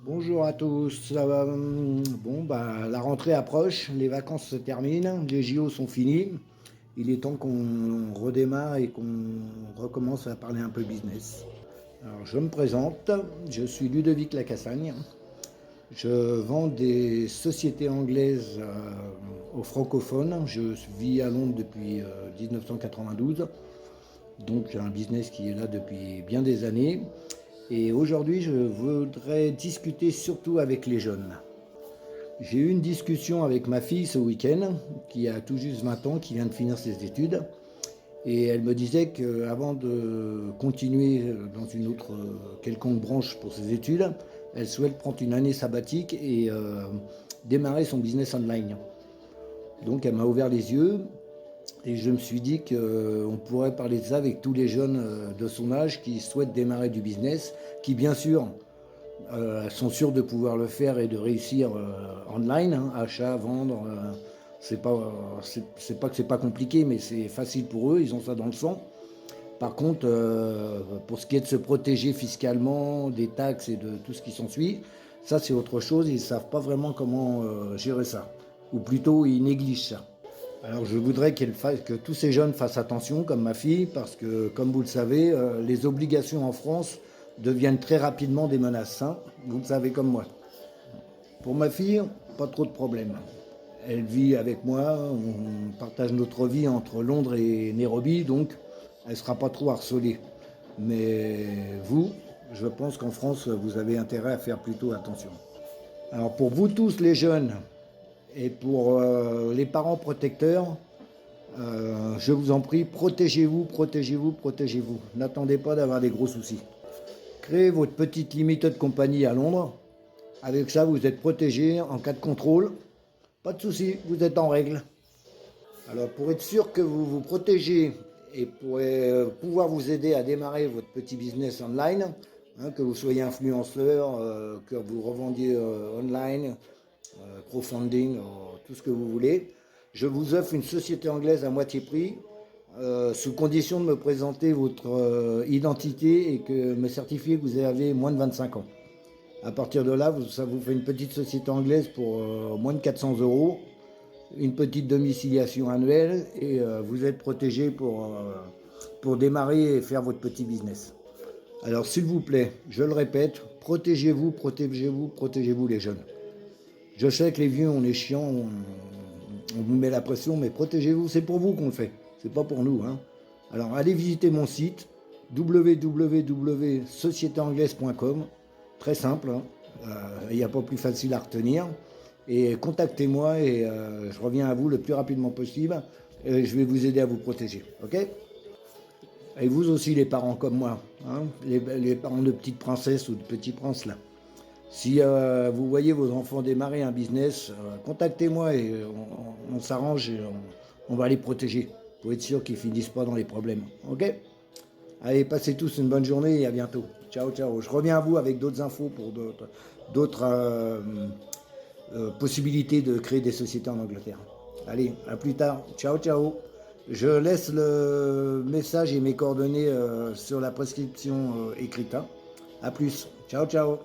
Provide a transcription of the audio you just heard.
Bonjour à tous. La rentrée approche, les vacances se terminent, les JO sont finis. Il est temps qu'on redémarre et qu'on recommence à parler un peu business. Alors, je me présente, je suis Ludovic Lacassagne. Je vends des sociétés anglaises aux francophones. Je vis à Londres depuis 1992. Donc j'ai un business qui est là depuis bien des années. Et aujourd'hui, je voudrais discuter surtout avec les jeunes. J'ai eu une discussion avec ma fille ce week-end, qui a tout juste 20 ans, qui vient de finir ses études. Et elle me disait qu'avant de continuer dans une autre quelconque branche pour ses études, elle souhaite prendre une année sabbatique et démarrer son business online. Donc elle m'a ouvert les yeux et je me suis dit qu'on pourrait parler de ça avec tous les jeunes de son âge qui souhaitent démarrer du business, qui bien sûr sont sûrs de pouvoir le faire et de réussir online, hein, achat, vendre. C'est pas que c'est pas compliqué, mais c'est facile pour eux, ils ont ça dans le sang. Par contre, pour ce qui est de se protéger fiscalement, des taxes et de tout ce qui s'ensuit, ça c'est autre chose, ils ne savent pas vraiment comment gérer ça. Ou plutôt, ils négligent ça. Alors je voudrais que tous ces jeunes fassent attention, comme ma fille, parce que, comme vous le savez, les obligations en France deviennent très rapidement des menaces. Hein, vous le savez comme moi. Pour ma fille, pas trop de problèmes. Elle vit avec moi, on partage notre vie entre Londres et Nairobi, donc elle ne sera pas trop harcelée. Mais vous, je pense qu'en France, vous avez intérêt à faire plutôt attention. Alors pour vous tous les jeunes et pour les parents protecteurs, je vous en prie, protégez-vous, protégez-vous, protégez-vous. N'attendez pas d'avoir des gros soucis. Créez votre petite limited compagnie à Londres. Avec ça, vous êtes protégé en cas de contrôle. Pas de souci, vous êtes en règle. Alors pour être sûr que vous vous protégez et pour pouvoir vous aider à démarrer votre petit business online, hein, que vous soyez influenceur, que vous revendiez online, crowdfunding, tout ce que vous voulez, je vous offre une société anglaise à moitié prix, sous condition de me présenter votre identité et que me certifier que vous avez moins de 25 ans. À partir de là, ça vous fait une petite société anglaise pour moins de 400 euros, une petite domiciliation annuelle et vous êtes protégé pour démarrer et faire votre petit business. Alors s'il vous plaît, je le répète, protégez-vous, protégez-vous, protégez-vous les jeunes. Je sais que les vieux, on est chiant, on vous met la pression, mais protégez-vous, c'est pour vous qu'on le fait, c'est pas pour nous. Hein. Alors allez visiter mon site www.sociétéanglaise.com, très simple, hein. Il n'y a pas plus facile à retenir. Et contactez-moi et je reviens à vous le plus rapidement possible et je vais vous aider à vous protéger. Ok? Et vous aussi les parents comme moi, hein, les parents de petites princesses ou de petits princes là. Si vous voyez vos enfants démarrer un business, contactez-moi et on s'arrange et on va les protéger pour être sûr qu'ils ne finissent pas dans les problèmes. Ok? Allez, passez tous une bonne journée et à bientôt. Ciao, ciao. Je reviens à vous avec d'autres infos pour d'autres possibilités de créer des sociétés en Angleterre. Allez, à plus tard. Ciao, ciao. Je laisse le message et mes coordonnées sur la prescription écrite. Hein. À plus. Ciao, ciao.